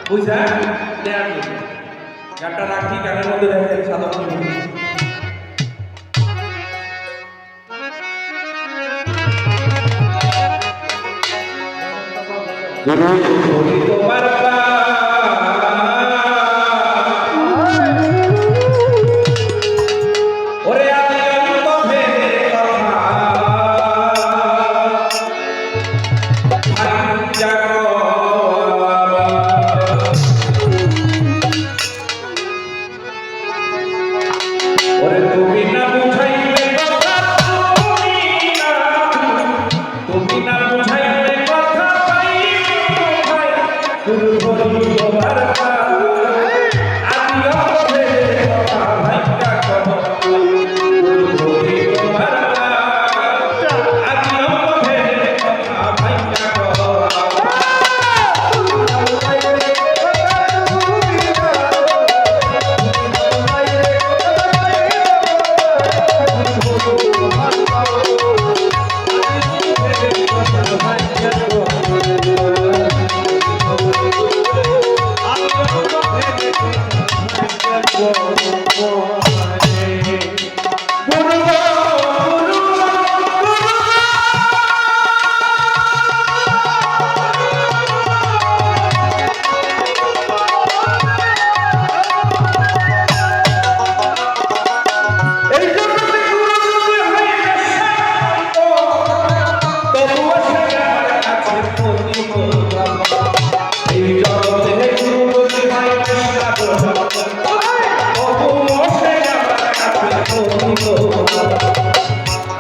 বুঝছেন দেয়ার জন্য গানটা রাখি গানের মধ্যে দেখেন সাধারণ তোমার ওরে আমি অন্ত ভেবে ওরে তুমি না বুঝাইলে কথা তুমি না বুঝাইলে কথা পাই দুর্বল তোমার আমি অপরে কথা ভাইকা কহ দুর্বল তোমার আমি অপরে কথা ভাইকা কহ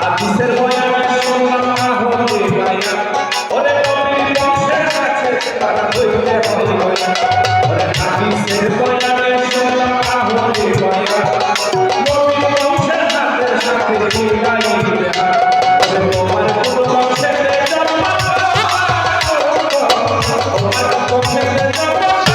হাদিসের বয়ানে শুনলাম না হলে ভাইয়া ওরে নবীর বংশের কাছে তারা হইতে হয় ওরে হাদিসের বয়ানে শুনলাম না হলে ভাইয়া নবীর বংশের সাথে সাথে মিলাইতে হয় ওরে তোমার কোন বংশেতে জন্ম তোমার বংশেতে জন্ম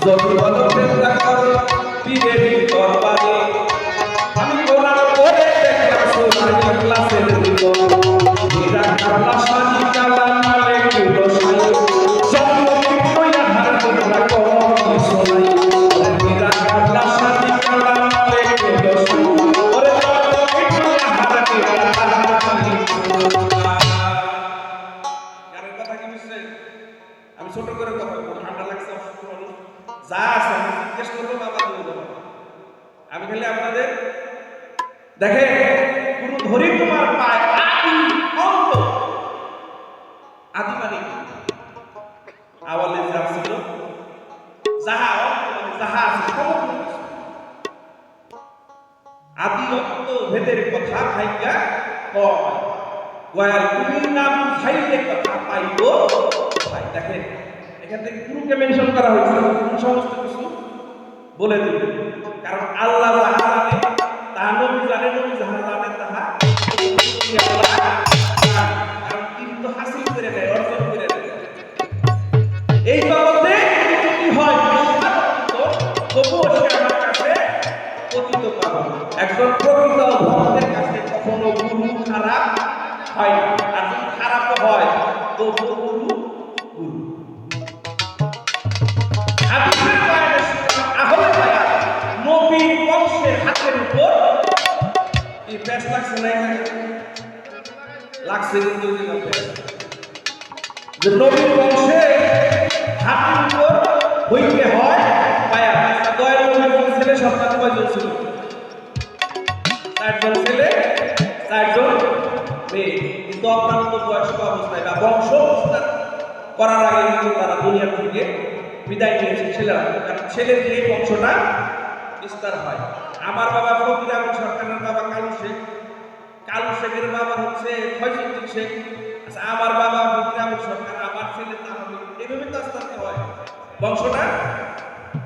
যদি বলো চেষ্টা করো পীরের দরবারে আমি কোরআন পড়ে দেখলাম সোনার ক্লাসের ভিতর হীরা কালা সাজি কালা মালে কুলো সাই জন্ম বিক্রয়া হার তোমরা করি সোনাই হীরা কালা সাজি কালা মালে কুলো সাই ওরে জন্ম বিক্রয়া হার তোমরা খেলে আপনাদের দেখেন গুরু ধরি তোমার পায় আদি অন্ত। আদি মানে আওয়ালে যা ছিল, যাহা অন্ত মানে যাহা আছে সমগ্র কিছু। আদি অন্ত ভেদের কথা ভাইকা কয় গয়াল তুমি না বুঝাইলে কথা পাইব ভাই। দেখেন এখান থেকে গুরুকে মেনশন করা হয়েছে, সমস্ত কিছু বলে দিবে। কারণ আল্লাহ যাহা জানে তাহা নবী জানে, নবী যাহা জানে তাহা কারণ তিনি তো হাসিল করে নেয়, অর্জন করে নেয়। এই জগতে যদি হয় তবুও সে আমার কাছে পতিত পাবে। একজন প্রকৃত ভক্তের কাছে কখনো গুরু খারাপ হয় না, আর যদি খারাপ হয় তবুও গুরু গুরু। নবীর বংশের হাতের উপর এই ব্যাস লাগছে না, লাগছে কিন্তু যে নবীর বংশের হাতের উপর হইতে হয় পায়া। দয়াল নবীর ছেলে সন্তান কয়জন ছিল? 4 জন ছেলে 4 জন মেয়ে। কিন্তু অপ্রাপ্ত বয়স্ক অবস্থায় বা বংশ বিস্তার করার আগে কিন্তু তারা দুনিয়া থেকে বিদায় নিয়েছে ছেলেরা, কারণ ছেলে দিয়ে বংশটা বিস্তার হয়। আমার বাবা ফকির আহমদ সরকারের বাবা কালু শেখ, কালু শেখের বাবা হচ্ছে ফয়জুদ্দিন শেখ। আচ্ছা, আমার বাবা ফকির আহমদ সরকার, আমার ছেলে তাহলে এইভাবে তো আস্তে আস্তে হয়, বংশটা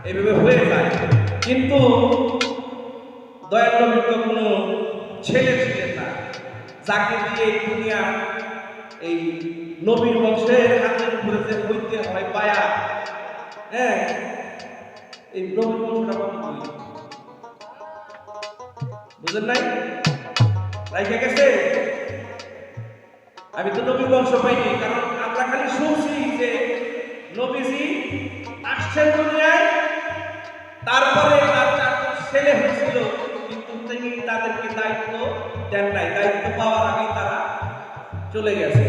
এইভাবে হয়ে যায়। কিন্তু দয়াল নবীর তো কোনো ছেলে ছিলেন না, যাকে দিয়ে এই দুনিয়া এই নবীর বংশের হাতের উপরে যে হইতে হয় পায়া। হ্যাঁ, এই নবীর বংশটা কত বুঝেন নাই, রাইখে গেছে। আমি তো নবীর বংশ পাইনি, কারণ আমরা খালি শুনছি যে নবীজি আসছেন দুনিয়ায়, তারপরে তার 4 ছেলে হয়েছিল, কিন্তু তিনি তাদেরকে দায়িত্ব দেন নাই, দায়িত্ব পাওয়ার আগেই তারা চলে গেছে।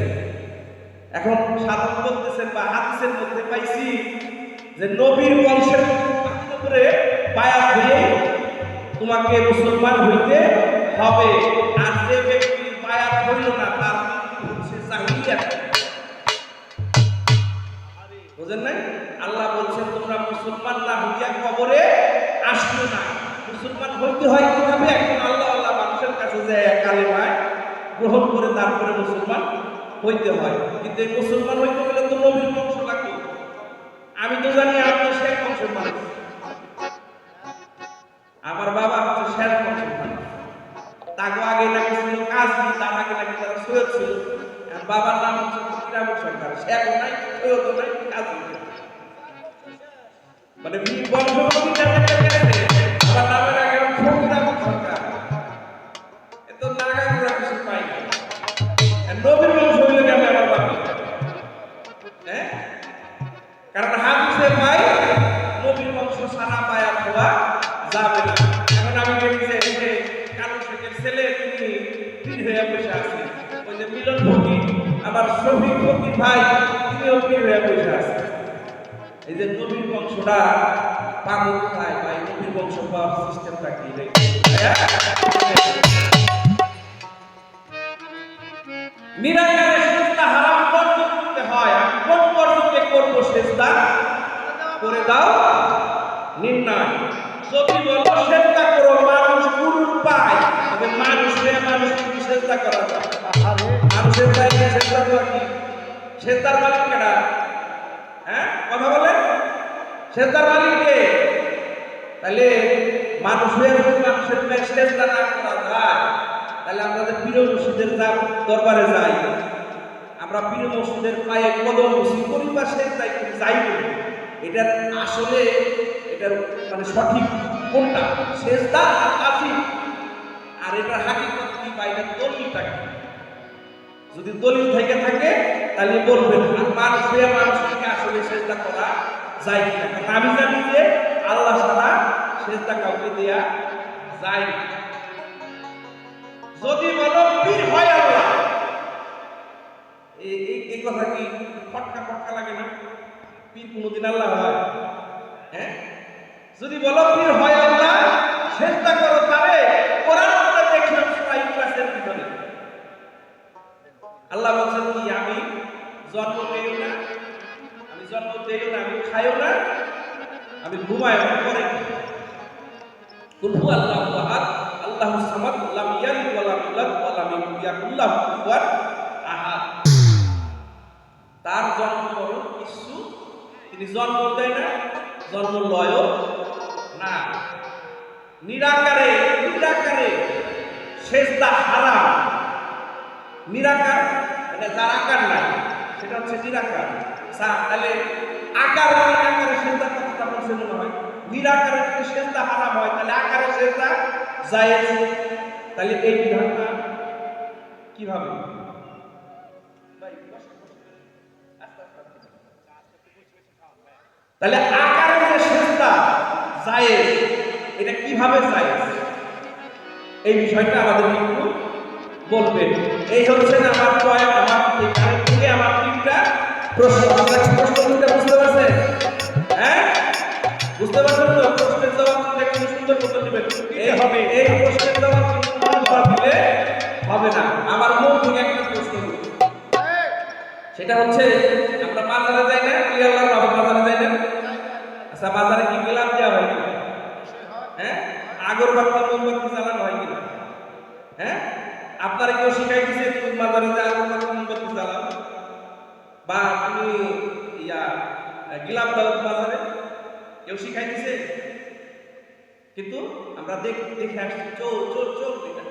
এখন সাধন বলতেছেন বা হাদিসের মধ্যে পাইছি যে নবীর বংশের উপরে বায়াত হয়ে তোমাকে মুসলমান হইতে হবে। আর যে ব্যক্তি বায়াত হইল না তার হচ্ছে জাহিলিয়াত। বুঝেন নাই? আল্লাহ বলছেন তোমরা মুসলমান না হইয়া কবরে আসলো না। মুসলমান হইতে হয় কিভাবে? এখন আল্লাহ আল্লাহ মানুষের কাছে যায় কালেমায় গ্রহণ করে তারপরে মুসলমান হইতে হয়। কিন্তু এই মুসলমান হইতে গেলে তো নবীর বংশ লাগবে। আমি তো জানি আপনি শেখ বংশের মানুষ, আমার বাবা হচ্ছে শেখ বংশের মানুষ। তাকে আগে নাকি ছিল কাজী, তার আগে নাকি তারা সৈয়দ ছিল। বাবার নাম হচ্ছে ফকির আহমদ সরকার, শেখও নাই, সৈয়দও নাই, কাজী মানে বংশগতি যাদের গেছে, আমার নামের আগে ফকির আহমদ সরকার। এত নাগা ঘোরা কিছু পাই না। নবীর বংশ হইলে গেলে আমার বাবা, হ্যাঁ, কারণ হাদিসে পাই নবীর বংশ সারা পায়া হওয়া যাবে না। এখন আমি দেখি যে কালু শেখের ছেলে তিনি পীর হয়ে বসে আছে, ওই যে মিলন ফকির, আমার শফিক ফকির ভাই, তিনিও পীর হয়ে বসে আছে। এই যে নবীর বংশটা পাবো কোথায় ভাই? নবীর বংশ পাওয়ার সিস্টেমটা কি? নিরাকারে সেজদা হারাম করতে হয়। আমি কোন পর্যন্ত করব সেজদা? করে দাও নির্ণয়। যদি বলো সেজদা করো মানুষ গুরুর পায়, তবে মানুষকে কি সেজদা করা যায়? মানুষের পায়ে সেজদা করা কি? সেজদার মালিক কেডা? হ্যাঁ, কথা বলেন। সেজদার মালিক কে? তাহলে মানুষের পায়ে সেজদা না করা যায়, তাহলে আমাদের পীর মুর্শিদের দরবারে যাই, আমরা পীর মুর্শিদের পায়ে কদম বসি করি বা সেজদাই করি, যাই করি, এটা আসলে এটার মানে সঠিক কোনটা? সেজদা আর কাফি। আর এটার হাকিকত কি বা এটার দলিলটা কি? যদি দলিল থেকে থাকে তাহলে বলবেন। আর মানুষকে আসলে সেজদা করা যায় কিনা? কারণ আমি জানি যে আল্লাহ ছাড়া সেজদা কাউকে দেয়া যায় না। যদি বলো পীর হয় আল্লাহ, এই কথা কি ফটকা ফটকা লাগে না? পীর কোনদিন আল্লাহ হয়? হ্যাঁ, যদি বলো পীর হয় আল্লাহ, সেজদা করো আল্লাহ বলছেন কি আমি জন্ম দেই না, আমি জন্ম দেই না, আমি খাইও না, আমি ঘুমাইও না। করে কুল হু আল্লাহু আহাদ আল্লাহুস সামাদ লাম ইয়ালিদ ওয়া লাম ইউলাদ ওয়া লাম ইয়াকুল লাহু কুফুয়ান আহাদ। তার জন্ম মরণ কিছু, তিনি জন্ম দেয় না, জন্ম লয়ও না। নিরাকারে নিরাকারে সেজদা হারাম। নিরাকার মানে যার আকার নাই সেটা হচ্ছে নিরাকার। তাহলে আকার আকারে সেজদা কথাটা বলছে মনে হয়। নিরাকারে যদি সেজদা হারাম হয় তাহলে আকারে সেজদা জায়েজ। তাহলে এই বিধানটা কিভাবে? তাহলে আকারে যে সেজদা জায়েজ, এটা কিভাবে জায়েজ? এই বিষয়টা আমাদের একটু বলবেন। এই হচ্ছে আমার পয়েন্ট। আমার এখানে থেকে আমার তিনটা প্রশ্ন। আপনারা কি প্রশ্ন দুটো বুঝতে পারছেন? হ্যাঁ, বুঝতে পারছেন তো? প্রশ্নের জবাব দিতে একটু সুন্দর মতো দিবেন। এই হবে, এই প্রশ্নের জবাব কিন্তু মন দিলে হবে না। আমার মন থেকে একটা প্রশ্ন করুন। সেটা হচ্ছে আমরা বাজারে যাই না, কি আল্লাহর বাবা বাজারে যাই না? আচ্ছা, বাজারে কি গোলাপ দেওয়া হয় কিনা? হ্যাঁ, আগরবাতি মোমবাতি জ্বালানো হয় কিনা? হ্যাঁ, আপনারা কেউ শিখাই দিছে তুমি বাজারে যা আগরবাতি মোমবাতি জ্বালাও, বা তুমি গোলাপ দাও বাজারে? কেউ শিখাই দিছে? কিন্তু আমরা দেখে আসছি চোর চোর চোর এটা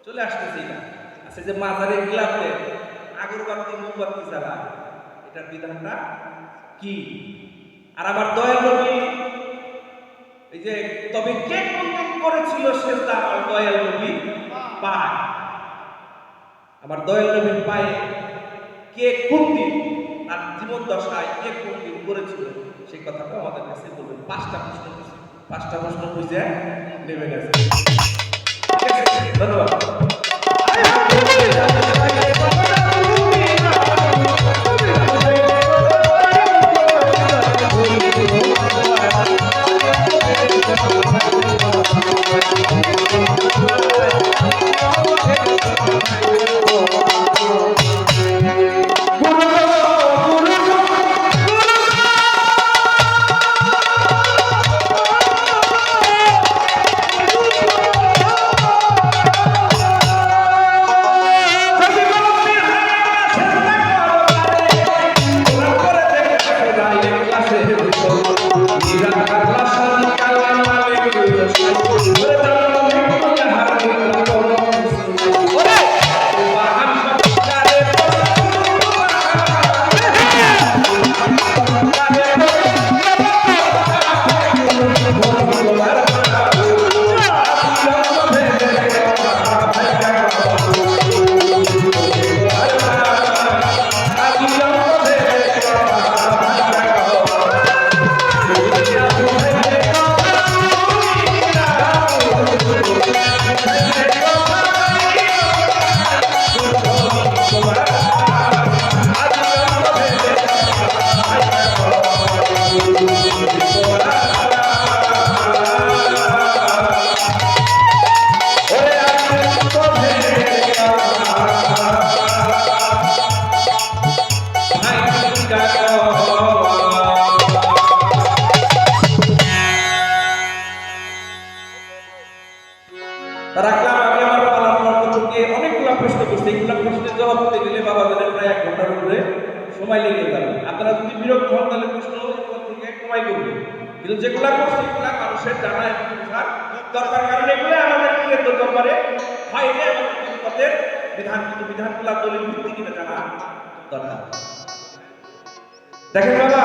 চলে আসতেছি না। আচ্ছা, যে বাজারে গোলাপ দেয়, আগরবাতি মোমবাতি জ্বালায়, এটার বিধানটা কি? আর আমার দয়াল নবী এই যে তবে কে কোন করেছিল সেজদা আমার দয়াল নবী পায়, আমার দয়াল নবীর পায়ে কে কোন দিন তার জীবন দশায় কে কোন দিন করেছিল সেই কথাটা আমাদের কাছে বলবেন। পাঁচটা প্রশ্ন বুঝে নেবেন। ঠিক আছে, ধন্যবাদ। রাখলাম। আমি আমার পালার পক্ষ থেকে অনেকগুলো প্রশ্ন করছি। এইগুলো প্রশ্নের জবাব দিতে গেলে বাবাদের প্রায় 1 ঘন্টার উপরে সময় লেগে যাবে। আপনারা যদি বিরক্ত হন তাহলে প্রশ্ন থেকে কমাই করবেন। কিন্তু যেগুলা করছি এগুলা মানুষের জানা এবং বোঝার দরকার, কারণ এগুলো আমাদের ক্রিয়েত দরবারে হয় না। আমাদের পথের বিধান, কিন্তু বিধানগুলা দলিল ভিত্তি কিনা জানা দরকার। দেখেন বাবা,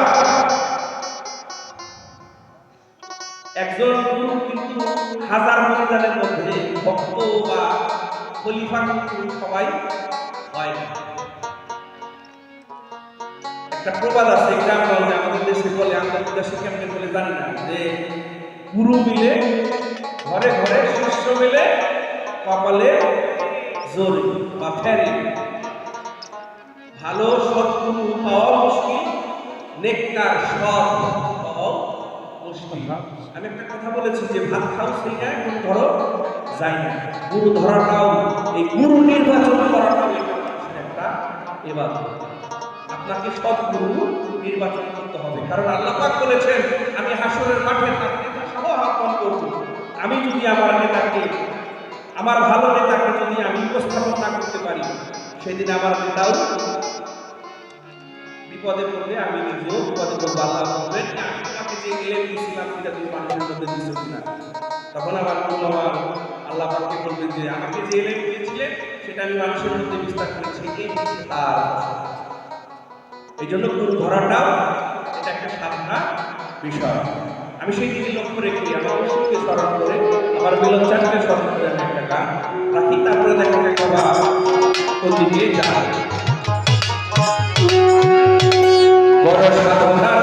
একজন গুরু কিন্তু হাজার মনিদানের মধ্যে ভক্ত বা খলিফা কিন্তু সবাই হয় না। একটা প্রবাদ আছে, গ্রাম বাংলায় আমাদের দেশে বলে, আমাদের দেশে কেমনে বলে জানি না, যে গুরু মিলে ঘরে ঘরে, শিষ্য মিলে কপালে জোর বা ফেরে। ভালো সৎগুরু পাওয়া মুশকিল, নেককার সৎ পাওয়া মুশকিল। আমি একটা কথা বলেছি যে ভাত খাও সেই যায়, গুরু ধরো যায় না। গুরু ধরাটাও, এই গুরু নির্বাচন করাটাও একটা ইবাদত। আপনাকে সৎগুরু নির্বাচন করতে হবে, কারণ আল্লাহ পাক বলেছেন আমি হাসরের মাঠে তার নেতা সহ আহ্বান করব। আমি যদি আমার নেতাকে, আমার ভালো নেতাকে যদি আমি উপস্থাপন না করতে পারি, সেদিন আমার নেতাও বিপদে পড়বে, আমি নিজেও বিপদে পড়বো। আল্লাহ বলবেন আমি তোমাকে যে এলেম দিয়েছিলাম সেটা তুমি মানুষের মধ্যে দিচ্ছ কিনা। তখন আমার মূল্যবান আল্লাহ পাককে বলবেন যে আমাকে যে এলেম দিয়েছিলেন সেটা আমি মানুষের মধ্যে বিস্তার করেছি, এই হচ্ছে তার ফসল। এই জন্য গুরু ধরাটাও এটা একটা সাধনার বিষয়। আমি সেই দিকে লক্ষ্য রেখে আমার অবশ্যই স্মরণ করে আমার মিলন চাকরিকে স্মরণ করে আমি একটা গান রাখি, তারপরে দেখা যায় বাবা ওদিকে যায় বড় সাধনার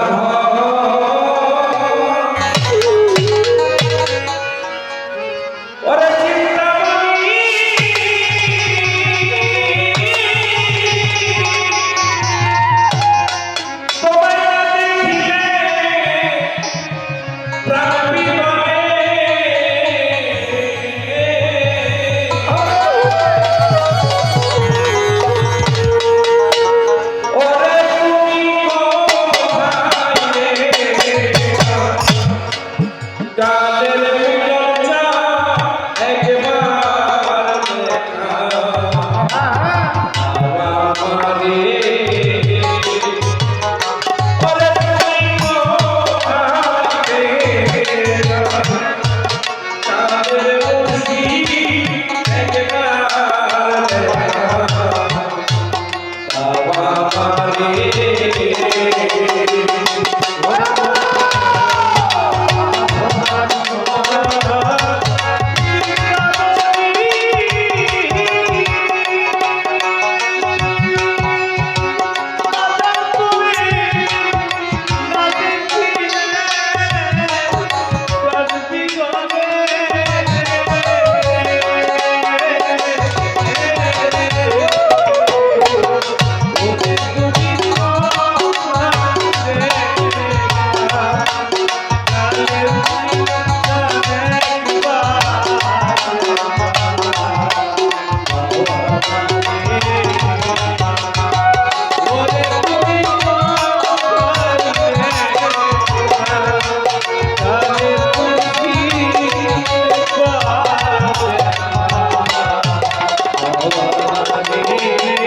Hare